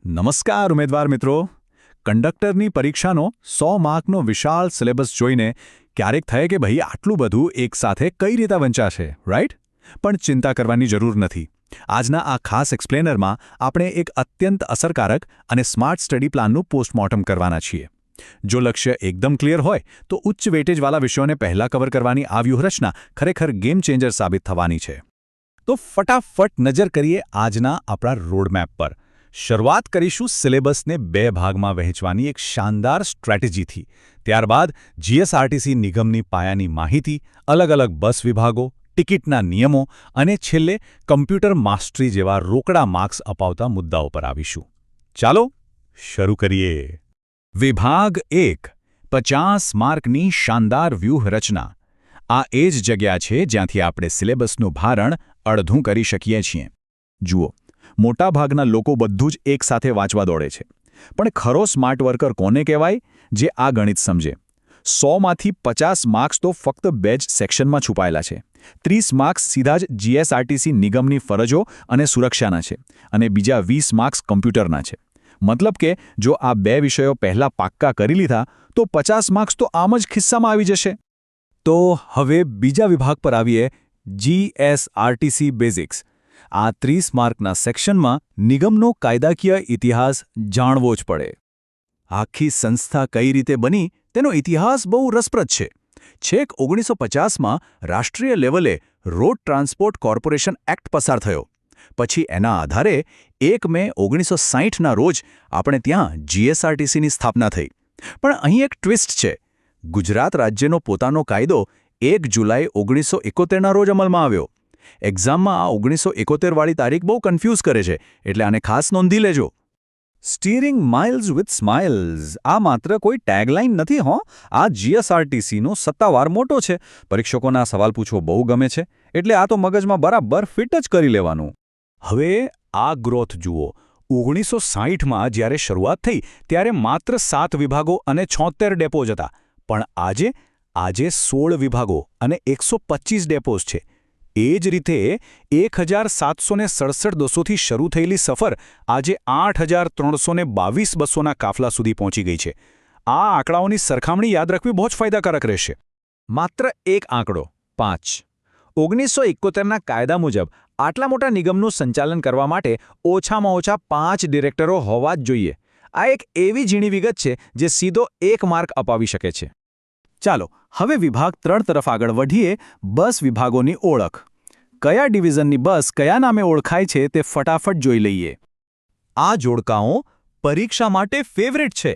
નમસ્કાર ઉમેદવાર મિત્રો. કંડક્ટરની પરીક્ષાનો 100 માર્કનો વિશાળ સિલેબસ જોઈને ક્યારેક થાય કે ભાઈ આટલું બધું એકસાથે કઈ રીતે વંચાશે, રાઈટ? પણ ચિંતા કરવાની જરૂર નથી. આજના આ ખાસ એક્સપ્લેનરમાં આપણે એક અત્યંત અસરકારક અને સ્માર્ટ સ્ટડી પ્લાનનું પોસ્ટમોર્ટમ કરવાના છીએ. જો લક્ષ્ય એકદમ ક્લિયર હોય તો ઉચ્ચ વેટેજવાળા વિષયોને પહેલા કવર કરવાની આ વ્યૂહરચના ખરેખર ગેમ ચેન્જર સાબિત થવાની છે. તો ફટાફટ નજર કરીએ આજના આપણા રોડમેપ પર. શરૂઆત કરીશું સિલેબસને 2 ભાગમાં વહેંચવાની એક શાનદાર સ્ટ્રેટેજીથી. ત્યારબાદ જીએસઆરટીસી નિગમની પાયાની માહિતી, અલગ અલગ બસ વિભાગો, ટિકિટના નિયમો અને છેલ્લે કમ્પ્યુટર માસ્ટરી જેવા રોકડા માર્ક્સ અપાવતા મુદ્દાઓ પર આવીશું. ચાલો શરૂ કરીએ. વિભાગ 1, 50 માર્કની શાનદાર વ્યૂહરચના. આ એ જ જગ્યા છે જ્યાંથી આપણે સિલેબસનું ભારણ અડધું કરી શકીએ છીએ. જુઓ, મોટાભાગના લોકો બધું જ એકસાથે વાંચવા દોડે છે. પણ ખરો સ્માર્ટ વર્કર કોને કહેવાય? જે આ ગણિત સમજે. 100માંથી 50 માર્ક્સ તો ફક્ત 2 જ સેક્શનમાં છુપાયેલા છે. 30 માર્ક્સ સીધા જ જીએસઆરટીસી નિગમની ફરજો અને સુરક્ષાના છે અને બીજા 20 માર્ક્સ કમ્પ્યુટરના છે. મતલબ કે જો આ 2 વિષયો પહેલાં પાક્કા કરી લીધા તો 50 માર્ક્સ તો આમ જ ખિસ્સામાં આવી જશે. તો હવે બીજા વિભાગ પર આવીએ, જીએસઆરટીસી બેઝિક્સ. આ 30 માર્કના સેક્શનમાં નિગમનો કાયદાકીય ઇતિહાસ જાણવો જ પડે. આખી સંસ્થા કઈ રીતે બની તેનો ઇતિહાસ બહુ રસપ્રદ છે. છેક 1950માં રાષ્ટ્રીય લેવલે રોડ ટ્રાન્સપોર્ટ કોર્પોરેશન એક્ટ પસાર થયો. પછી એના આધારે 1 મે 1960ના રોજ આપણે ત્યાં જીએસઆરટીસીની સ્થાપના થઈ. પણ અહીં એક ટ્વિસ્ટ છે. ગુજરાત રાજ્યનો પોતાનો કાયદો 1 જુલાઈ 1971ના રોજ અમલમાં આવ્યો. એક્ઝામમાં આ 1971 વાળી તારીખ બહુ કન્ફ્યુઝ કરે છે, એટલે આને ખાસ નોંધી લેજો. સ્ટીરિંગ માઇલ્સ વિથ સ્માઇલ્સ આ માત્ર કોઈ ટેગલાઇન નથી હો. આ જીએસઆરટીસીનો સત્તાવાર મોટો છે. પરીક્ષકોના સવાલ પૂછવો બહુ ગમે છે, એટલે આ તો મગજમાં બરાબર ફિટ જ કરી લેવાનું. હવે આ ગ્રોથ જુઓ. 1960માં જ્યારે શરૂઆત થઈ ત્યારે માત્ર 7 વિભાગો અને 76 ડેપોઝ હતા. પણ આજે 16 વિભાગો અને 125 ડેપોઝ છે. એ જ રીતે 1767 બસોથી શરૂ થયેલી સફર આજે 8322 બસોના કાફલા સુધી પહોંચી ગઈ છે. આ આંકડાઓની સરખામણી યાદ રાખવી બહુ જ ફાયદાકારક રહેશે. માત્ર એક આંકડો 5. 1971ના કાયદા મુજબ આટલા મોટા નિગમનું સંચાલન કરવા માટે ઓછામાં ઓછા 5 ડિરેક્ટરો હોવા જ જોઈએ. આ એક એવી ઝીણી વિગત છે જે સીધો 1 માર્ક અપાવી શકે છે. ચાલો હવે વિભાગ 3 તરફ આગળ વધીએ. બસ વિભાગોની ઓળખ. કયા ડિવિઝનની બસ કયા નામે ઓળખાય છે તે ફટાફટ જોઈ લઈએ. આ જોડકાઓ પરીક્ષા માટે ફેવરેટ છે.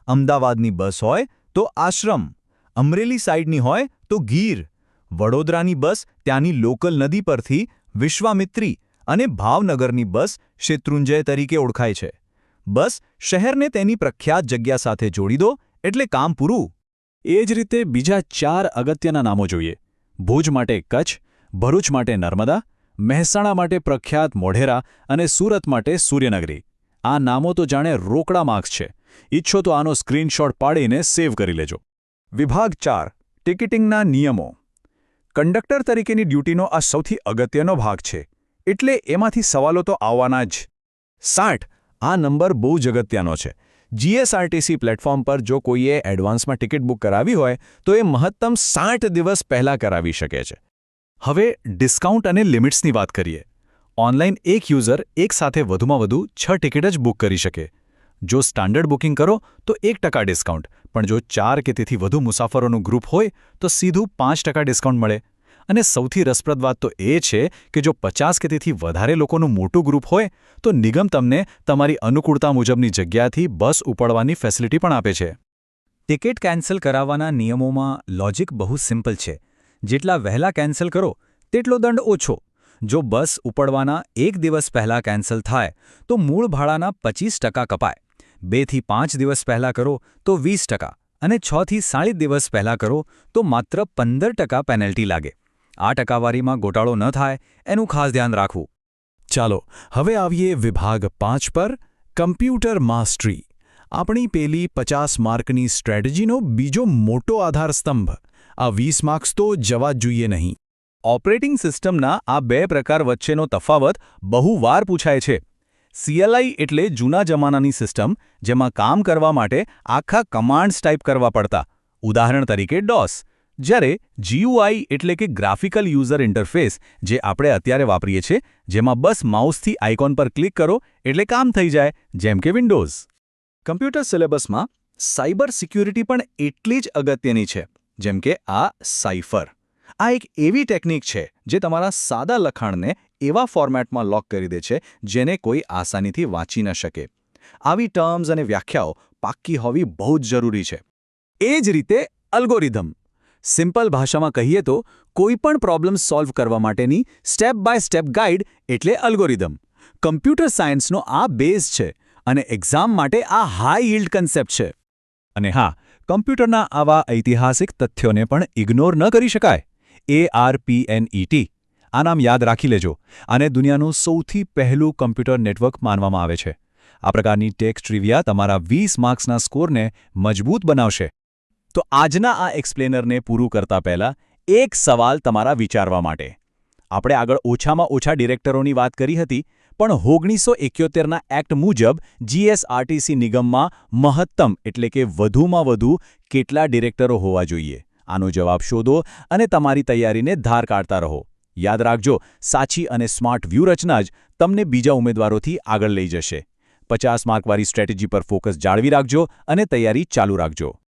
અમદાવાદની બસ હોય તો આશ્રમ, અમરેલી સાઈડની હોય તો ગીર, વડોદરાની બસ ત્યાંની લોકલ નદી પરથી વિશ્વામિત્રી અને ભાવનગરની બસ શેત્રુંજય તરીકે ઓળખાય છે. બસ શહેરને તેની પ્રખ્યાત જગ્યા સાથે જોડી દો એટલે કામ પૂરું. એ જ રીતે બીજા 4 અગત્યના નામો જોઈએ. ભુજ માટે કચ્છ, ભરૂચ માટે નર્મદા, મહેસાણા માટે પ્રખ્યાત મોઢેરા અને સુરત માટે સૂર્યનગરી. આ નામો તો જાણે રોકડા માર્ક્સ છે. ઈચ્છો તો આનો સ્ક્રીનશોટ પાડીને સેવ કરી લેજો. વિભાગ 4, ટિકિટિંગના નિયમો. કંડક્ટર તરીકેની ડ્યુટીનો આ સૌથી અગત્યનો ભાગ છે, એટલે એમાંથી સવાલો તો આવવાના જ. 60 આ નંબર બહુ જ અગત્યનો છે. જીએસઆરટીસી પ્લેટફોર્મ પર જો કોઈએ એડવાન્સમાં ટિકિટ બુક કરાવી હોય તો એ મહત્તમ 60 દિવસ પહેલાં કરાવી શકે છે. હવે ડિસ્કાઉન્ટ અને લિમિટ્સની વાત કરીએ. ઓનલાઈન એક યુઝર એકસાથે વધુમાં વધુ 6 ટિકિટ જ બુક કરી શકે. જો સ્ટાન્ડર્ડ બુકિંગ કરો તો 1% ડિસ્કાઉન્ટ, પણ જો 4 કે તેથી વધુ મુસાફરોનું ગ્રુપ હોય તો સીધું 5% ડિસ્કાઉન્ટ મળે. અને સૌથી રસપ્રદ વાત તો એ છે કે જો 50 કે તેથી વધારે લોકોનું મોટું ગ્રુપ હોય તો નિગમ તમને તમારી અનુકૂળતા મુજબની જગ્યાથી બસ ઉપાડવાની ફેસિલિટી પણ આપે છે. ટિકિટ કેન્સલ કરાવવાના નિયમોમાં લોજિક બહુ સિમ્પલ છે. જેટલા વહેલા કેન્સલ કરો તેટલો દંડ ઓછો. જો બસ ઉપાડવાના 1 દિવસ પહેલાં કેન્સલ થાય તો મૂળ ભાડાના 25% કપાય. 2 થી 5 દિવસ પહેલાં કરો તો 20% અને 6 થી 40 દિવસ પહેલાં કરો તો માત્ર 15% પેનલ્ટી લાગે. આ ટકાવારીમાં ગોટાળો ન થાય એનું ખાસ ધ્યાન રાખવું. ચાલો હવે આવીએ વિભાગ 5 પર, કમ્પ્યુટર માસ્ટરી. આપણી પેલી 50 માર્કની સ્ટ્રેટેજીનો બીજો મોટો આધારસ્તંભ. આ 20 માર્ક્સ તો જવા જ જોઈએ નહીં. ઓપરેટિંગ સિસ્ટમના આ 2 પ્રકાર વચ્ચેનો તફાવત બહુ વાર પૂછાય છે. CLI એટલે જૂના જમાનાની સિસ્ટમ જેમાં કામ કરવા માટે આખા કમાન્ડ્સ ટાઈપ કરવા પડતા, ઉદાહરણ તરીકે DOS. જ્યારે GUI એટલે કે ગ્રાફિકલ યુઝર ઇન્ટરફેસ જે આપણે અત્યારે વાપરીએ છીએ, જેમાં બસ માઉસથી આઇકોન પર ક્લિક કરો એટલે કામ થઈ જાય, જેમ કે વિન્ડોઝ. કમ્પ્યુટર સિલેબસમાં સાયબર સિક્યુરિટી પણ એટલી જ અગત્યની છે, જેમ કે આ સાઇફર. આ એક એવી ટેકનિક છે જે તમારા સાદા લખાણને એવા ફોર્મેટમાં લોક કરી દે છે જેને કોઈ આસાનીથી વાંચી ન શકે. આવી ટર્મ્સ અને વ્યાખ્યાઓ પાક્કી હોવી બહુ જ જરૂરી છે. એ જ રીતે અલ્ગોરિધમ. સિમ્પલ ભાષામાં કહીએ તો કોઈપણ પ્રોબ્લેમ સોલ્વ કરવા માટેની સ્ટેપ બાય સ્ટેપ ગાઈડ એટલે અલ્ગોરિધમ. કમ્પ્યુટર સાયન્સનો આ બેઝ છે અને એક્ઝામ માટે આ હાઈ યીલ્ડ કન્સેપ્ટ છે. અને હા, કમ્પ્યુટરના આવા ઐતિહાસિક તથ્યોને પણ ઇગ્નોર ન કરી શકાય. ARPANET. આ નામ યાદ રાખી લેજો. આને દુનિયાનું સૌથી પહેલું કમ્પ્યુટર નેટવર્ક માનવામાં આવે છે. આ પ્રકારની ટેક્સ્ટ ટ્રિવિયા તમારા 20 માર્ક્સના સ્કોરને મજબૂત બનાવશે. તો આજના આ એક્સપ્લેનરને પૂરું કરતા પહેલા એક સવાલ તમારા વિચારવા માટે. આપણે આગળ ઓછામાં ઓછા ડિરેક્ટરોની વાત કરી હતી, પણ 1971ના એક્ટ મુજબ GSRTC નિગમમાં મહત્તમ એટલે કે વધુમાં વધુ કેટલા ડિરેક્ટરો હોવા જોઈએ? આનો જવાબ શોધો અને તમારી તૈયારીને ધાર કાઢતા રહો. યાદ રાખજો, સાચી અને સ્માર્ટ વ્યૂહરચના જ તમને બીજા ઉમેદવારોથી આગળ લઈ જશે. 50 માર્કવાળી સ્ટ્રેટેજી પર ફોકસ જાળવી રાખજો અને તૈયારી ચાલુ રાખજો.